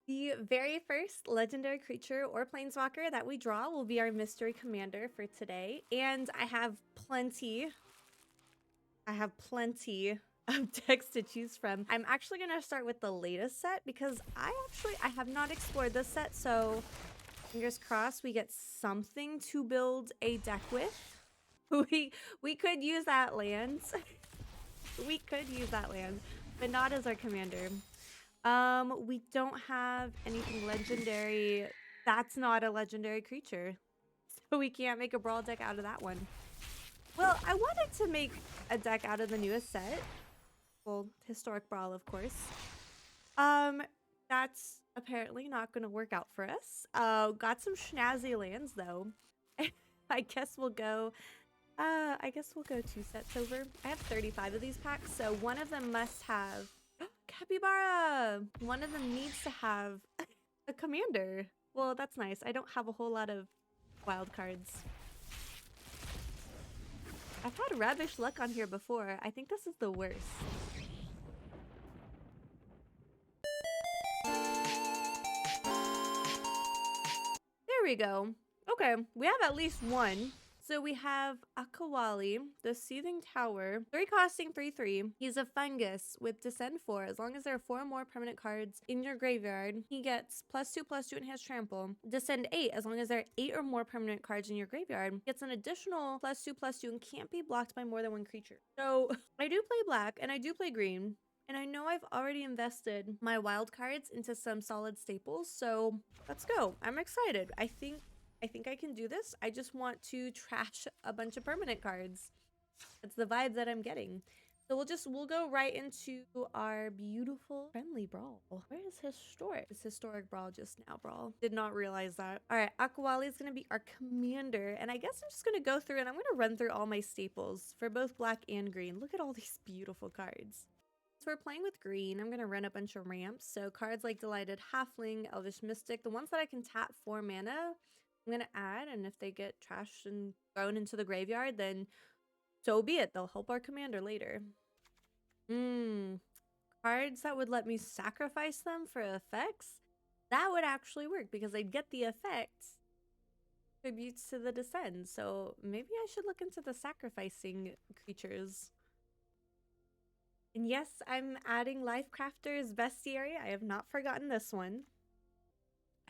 The very first legendary creature or planeswalker that we draw will be our mystery commander for today. And I have plenty of decks to choose from. I'm actually going to start with the latest set because I have not explored this set. So fingers crossed we get something to build a deck with. We could use that land. We could use that land, but not as our commander. We don't have anything legendary. That's not a legendary creature. So we can't make a brawl deck out of that one. Well, I wanted to make a deck out of the newest set. Well, historic brawl, of course. That's apparently not going to work out for us. Got some schnazzy lands though. I guess we'll go 2 sets over. I have 35 of these packs, so one of them must have Capybara! One of them needs to have a commander. Well, that's nice. I don't have a whole lot of wild cards. I've had rubbish luck on here before. I think this is the worst. There we go. Okay, we have at least one. So we have Akawalli, the Seething Tower, 3 costing 3/3. He's a fungus with Descend 4. As long as there are 4 more permanent cards in your graveyard, he gets +2/+2 Enhanced Trample. Descend 8. As long as there are 8 or more permanent cards in your graveyard, gets an additional +2/+2 and can't be blocked by more than 1 creature. So I do play black and I do play green. And I know I've already invested my wild cards into some solid staples, so let's go. I'm excited. I think I can do this. I just want to trash a bunch of permanent cards. That's the vibe that I'm getting. So we'll go right into our beautiful friendly brawl. Where is historic? It's historic brawl just now, brawl. Did not realize that. All right, Akawalli is going to be our commander. And I guess I'm just going to go through and I'm going to run through all my staples for both black and green. Look at all these beautiful cards. So we're playing with green. I'm going to run a bunch of ramps. So cards like Delighted Halfling, Elvish Mystic, the ones that I can tap 4 mana, I'm going to add, and if they get trashed and thrown into the graveyard, then so be it. They'll help our commander later. Cards that would let me sacrifice them for effects? That would actually work because I'd get the effect. Tributes to the Descend. So maybe I should look into the sacrificing creatures. And yes, I'm adding Lifecrafter's Bestiary. I have not forgotten this one.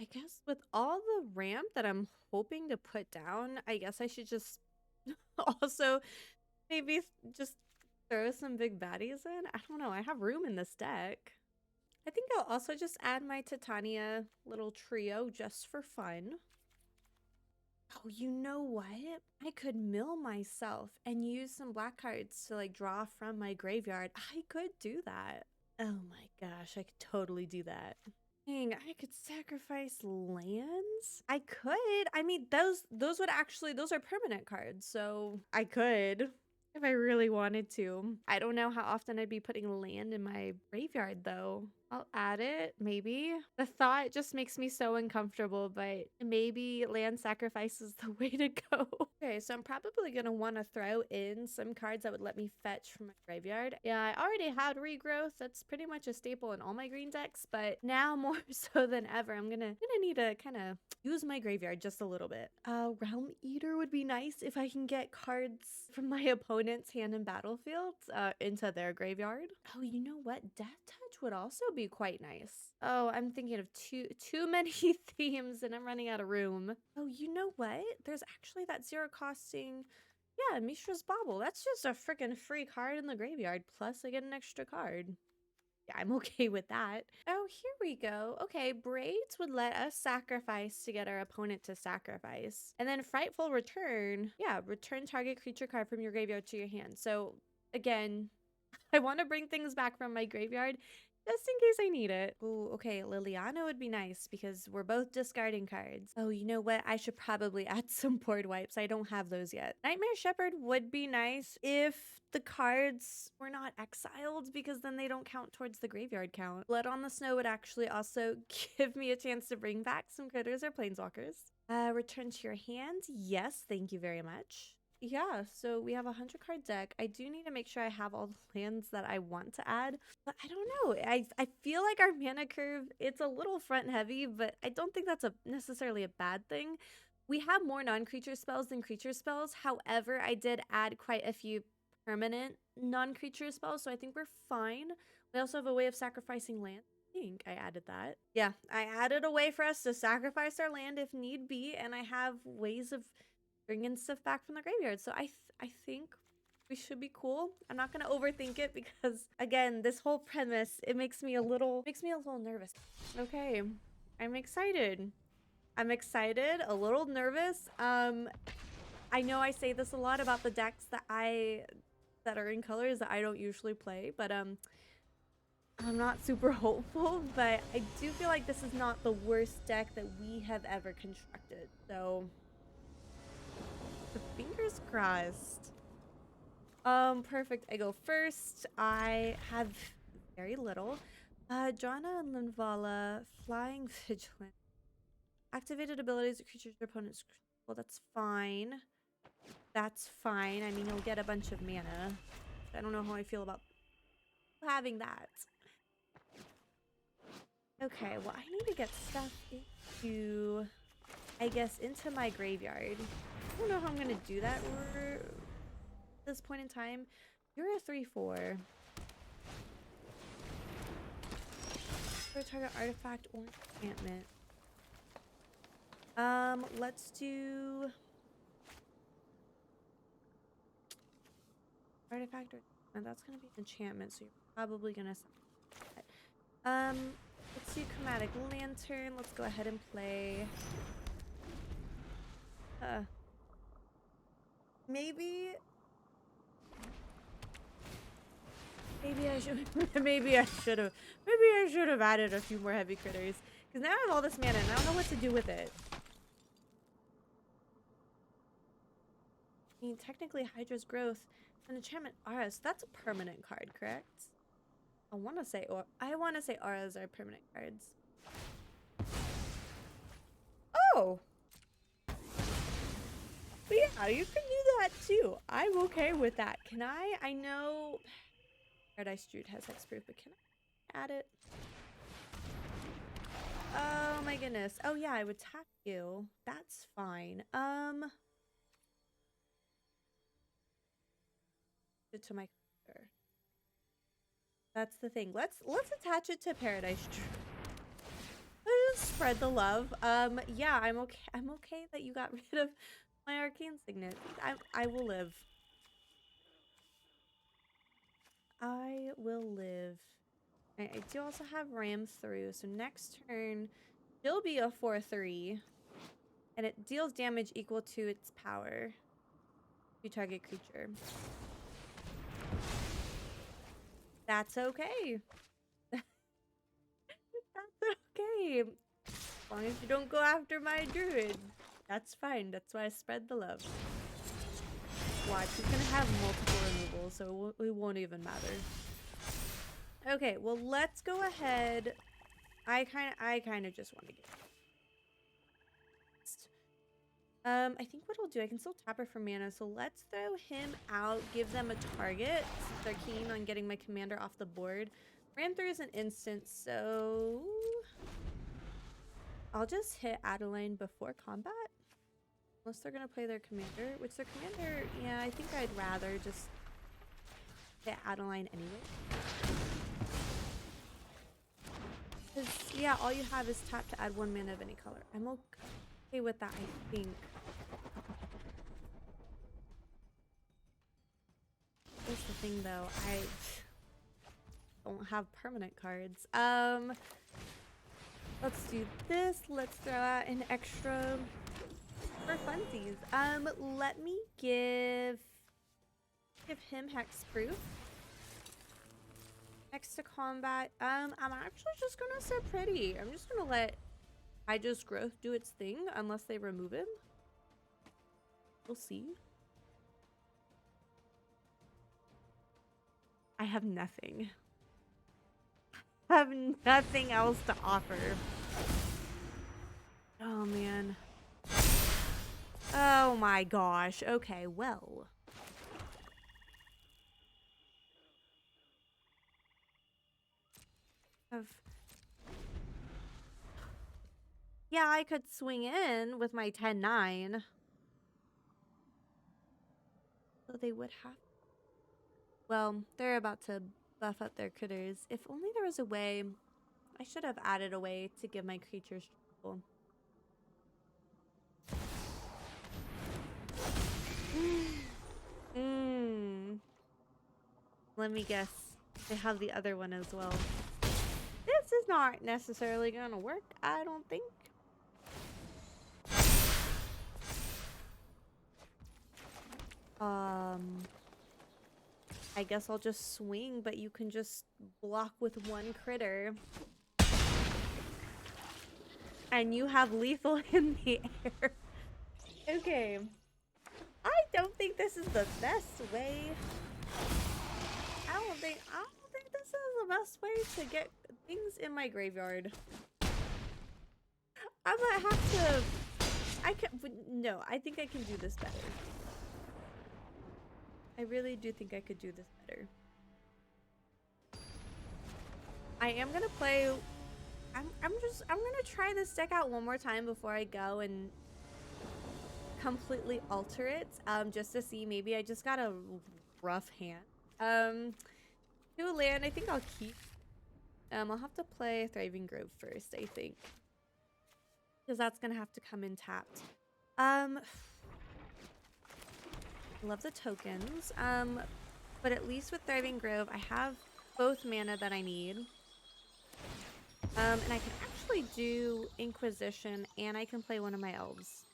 I guess with all the ramp that I'm hoping to put down, I guess I should just also maybe just throw some big baddies in. I don't know. I have room in this deck. I think I'll also just add my Titania little trio just for fun. Oh, you know what? I could mill myself and use some black cards to like draw from my graveyard. I could do that. Oh my gosh, I could totally do that. Dang, I could sacrifice lands? I could. I mean, those are permanent cards, so I could if I really wanted to. I don't know how often I'd be putting land in my graveyard though. I'll add it, maybe. The thought just makes me so uncomfortable, but maybe land sacrifice is the way to go. Okay, so I'm probably going to want to throw in some cards that would let me fetch from my graveyard. Yeah, I already had Regrowth. That's pretty much a staple in all my green decks, but now more so than ever, I'm gonna need to kind of use my graveyard just a little bit. Realm Eater would be nice if I can get cards from my opponent's hand and battlefield into their graveyard. Oh, you know what? Death Touch would also be quite nice. Oh, I'm thinking of too many themes and I'm running out of room. Oh, you know what? There's actually that 0 costing, yeah, Mishra's Bauble. That's just a freaking free card in the graveyard, plus I get an extra card. Yeah, I'm okay with that. Oh, here we go. Okay, Braids would let us sacrifice to get our opponent to sacrifice. And then Frightful Return. Yeah, return target creature card from your graveyard to your hand. So again, I want to bring things back from my graveyard just in case I need it. Ooh, okay, Liliana would be nice because we're both discarding cards. Oh, you know what? I should probably add some board wipes. I don't have those yet. Nightmare Shepherd would be nice if the cards were not exiled because then they don't count towards the graveyard count. Blood on the Snow would actually also give me a chance to bring back some critters or planeswalkers. Return to your hand. Yes, thank you very much. yeah, so we have a 100-card deck. I do need to make sure I have all the lands that I want to add, but I don't know. I feel like our mana curve, it's a little front heavy, but I don't think that's necessarily a bad thing. We have more non-creature spells than creature spells. However, I did add quite a few permanent non-creature spells, so I think we're fine. We also have a way of sacrificing land. I think I added that. Yeah, I added a way for us to sacrifice our land if need be, and I have ways of bringing stuff back from the graveyard. So I think we should be cool. I'm not gonna overthink it because again, this whole premise, it makes me a little nervous. Okay, I'm excited. I'm excited, a little nervous. I know I say this a lot about the decks that are in colors that I don't usually play, but I'm not super hopeful, but I do feel like this is not the worst deck that we have ever constructed. So fingers crossed. Perfect. I go first. I have very little. Jana and Linvala, Flying Vigilant. Activated abilities of creatures or opponents. Well, that's fine. That's fine. I mean, you'll get a bunch of mana. I don't know how I feel about having that. Okay, well, I need to get stuff into, I guess, into my graveyard. I don't know how I'm gonna do that at this point in time. You're a 3/4. For target artifact or enchantment. Let's do artifact or that's gonna be enchantment, so you're probably gonna that. Let's do Chromatic Lantern. Let's go ahead and play. Maybe I should maybe I should have added a few more heavy critters, because now I have all this mana and I don't know what to do with it. I mean, technically Hydra's Growth and enchantment auras, that's a permanent card, correct? I want to say auras are permanent cards. Oh, but yeah, you can do that too. I'm okay with that. Can I? I know Paradise Druid has hexproof, but can I add it? Oh my goodness. Oh yeah, I would tap you. That's fine. To my computer. That's the thing. Let's attach it to Paradise Druid. Let's spread the love. Yeah, I'm okay that you got rid of my arcane signet. I will live. I will live. I do also have Ram through, so next turn she'll be a 4/3, and it deals damage equal to its power to target creature. That's okay. That's okay. As long as you don't go after my druid. That's fine. That's why I spread the love. Watch, he's gonna have multiple removals, so it won't even matter. Okay, well, let's go ahead. I kind of just want to get. I think what I'll do, I can still tap her for mana, so let's throw him out, give them a target, since they're keen on getting my commander off the board. Ram through is an instant, so I'll just hit Adeline before combat. Unless they're gonna play their commander, which their commander, yeah, I think I'd rather just hit Adeline anyway. Because, yeah, all you have is tap to add 1 mana of any color. I'm okay with that, I think. Here's the thing, though. I don't have permanent cards. Let's do this. Let's throw out an extra for funsies. Let me give him hexproof. Next to combat, I'm actually just gonna set pretty. I'm just gonna let Hydra's Growth do its thing unless they remove him. We'll see. I have nothing. I have nothing else to offer. Oh man. Oh my gosh. Okay, well. Yeah, I could swing in with my 10-9. So they would have... Well, they're about to buff up their critters. If only there was a way... I should have added a way to give my creatures trouble. Let me guess. They have the other one as well. This is not necessarily gonna work, I don't think. I guess I'll just swing, but you can just block with one critter. And you have lethal in the air. Okay. I don't think this is the best way. I don't think this is the best way to get things in my graveyard. I might have to... No, I think I can do this better. I really do think I could do this better. I am gonna play... I'm gonna try this deck out one more time before I go and completely alter it. Just to see, maybe I just got a rough hand. To land, I think I'll keep. I'll have to play Thriving Grove first, I think. Because that's gonna have to come in tapped. Love the tokens. But at least with Thriving Grove, I have both mana that I need. And I can actually do Inquisition, and I can play one of my elves.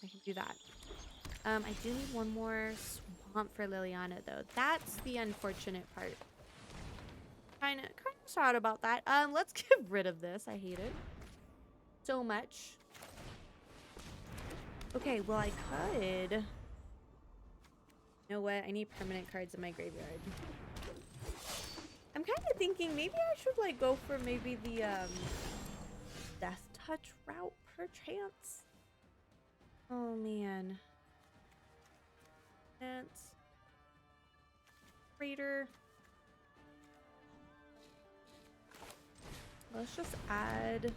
I can do that. I do need one more swamp for Liliana, though. That's the unfortunate part. Kind of sad about that. Let's get rid of this. I hate it so much. Okay, well, I could... You know what? I need permanent cards in my graveyard. I'm kind of thinking maybe I should, like, go for maybe the, Death Touch route, perchance. Oh, man. That's... Raider. Let's just add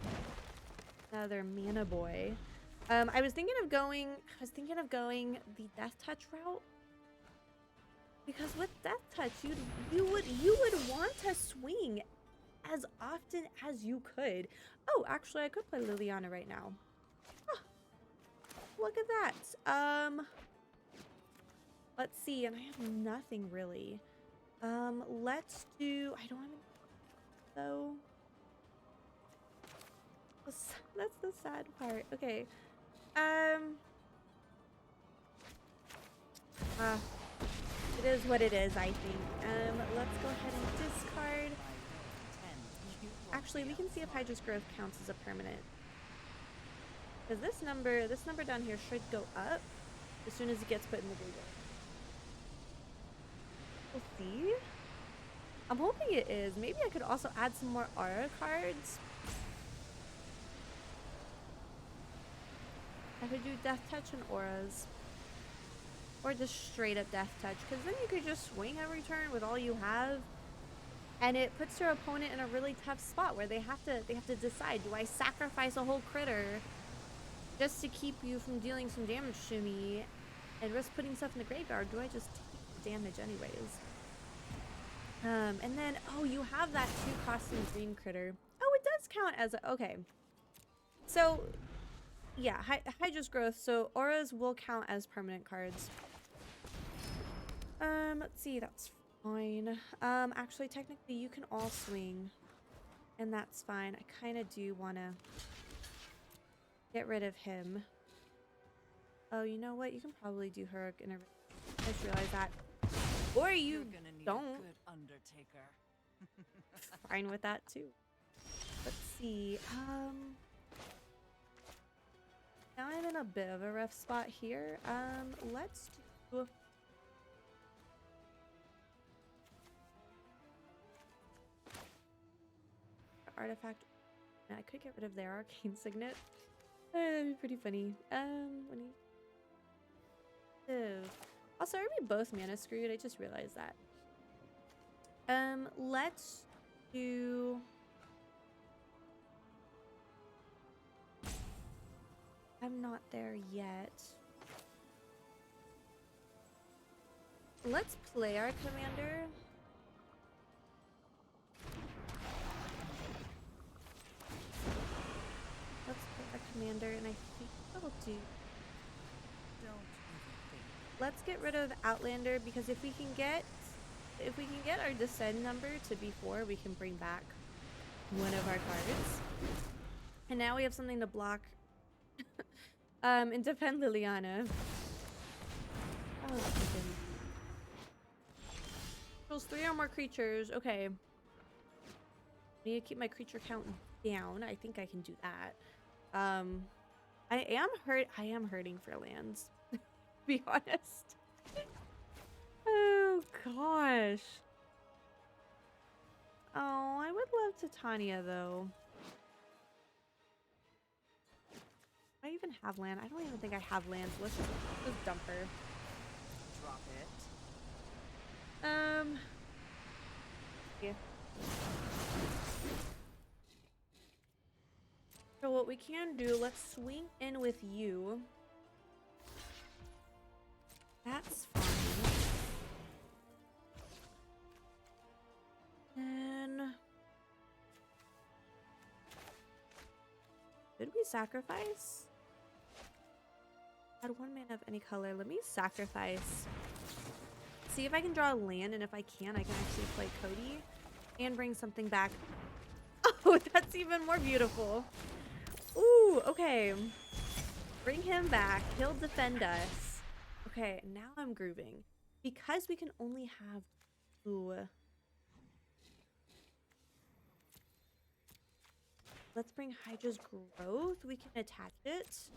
another mana boy. I was thinking of going the Death Touch route. Because with Death Touch, you would want to swing as often as you could. Oh, actually, I could play Liliana right now. Oh, look at that. Let's see, and I have nothing really. Let's do... I don't have any, though. That's the sad part. Okay. It is what it is, I think. Let's go ahead and discard. Actually, we can see if Hydra's Growth counts as a permanent. Because this number down here should go up as soon as it gets put in the graveyard. We'll see. I'm hoping it is. Maybe I could also add some more aura cards. I could do Death Touch and auras. Or just straight up Death Touch. Because then you could just swing every turn with all you have. And it puts your opponent in a really tough spot where they have to decide, do I sacrifice a whole critter just to keep you from dealing some damage to me and risk putting stuff in the graveyard? Do I just take the damage anyways? And then, oh, you have that 2-costing green critter. Oh, it does count as a... Okay. So, yeah, Hydra's Growth. So, auras will count as permanent cards. Let's see, that's fine. Actually, technically, you can all swing. And that's fine. I kind of do want to get rid of him. Oh, you know what? You can probably do her in a... I just realized that. Or you don't. Undertaker. Fine with that too. Let's see. Now I'm in a bit of a rough spot here. Let's do... Artifact. I could get rid of their Arcane Signet. That'd be pretty funny. When you... Also, are we both mana screwed? I just realized that. Let's do... I'm not there yet. Let's play our commander. Let's play our commander, and I think that'll do. Let's get rid of Outlander, because if we can get our descend number to be 4, we can bring back one of our cards. And now we have something to block and defend Liliana. Oh, controls 3 or more creatures. Okay. I need to keep my creature count down. I think I can do that. I am hurting for lands. To be honest. Oh gosh. Oh, I would love Titania though. Do I even have land? I don't even think I have land. So let's just dump her. Drop it. Yeah. So what we can do, let's swing in with you. That's fine. And did we sacrifice? Add 1 mana of any color. Let me sacrifice. See if I can draw a land, and if I can actually play Cody and bring something back. Oh, that's even more beautiful. Ooh, okay. Bring him back. He'll defend us. Okay, now I'm grooving. Because we can only have 2. Let's bring Hydra's Growth. We can attach it.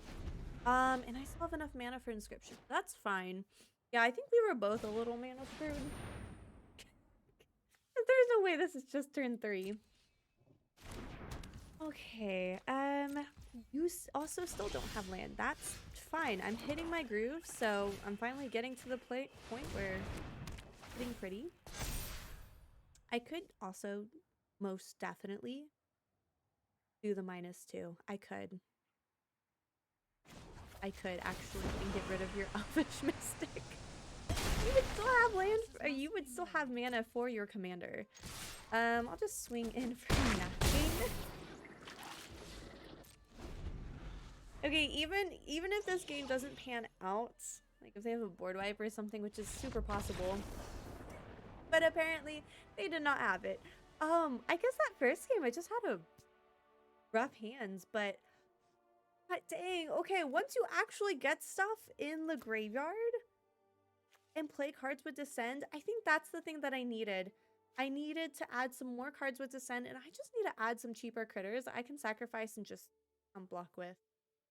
And I still have enough mana for Inscription. That's fine. Yeah, I think we were both a little mana screwed. There's no way this is just turn 3. Okay, you also still don't have land. That's fine. I'm hitting my groove, so I'm finally getting to the point where it's getting pretty. I could also most definitely do the -2. I could actually and get rid of your Elvish Mystic. You would still have land, or you would still have mana for your commander. I'll just swing in for nothing. Okay, even if this game doesn't pan out, like if they have a board wipe or something, which is super possible, but apparently they did not have it. I guess that first game I just had a rough hands, but god dang. Okay, once you actually get stuff in the graveyard and play cards with Descend, I think that's the thing that I needed. I needed to add some more cards with Descend, and I just need to add some cheaper critters I can sacrifice and just unblock with.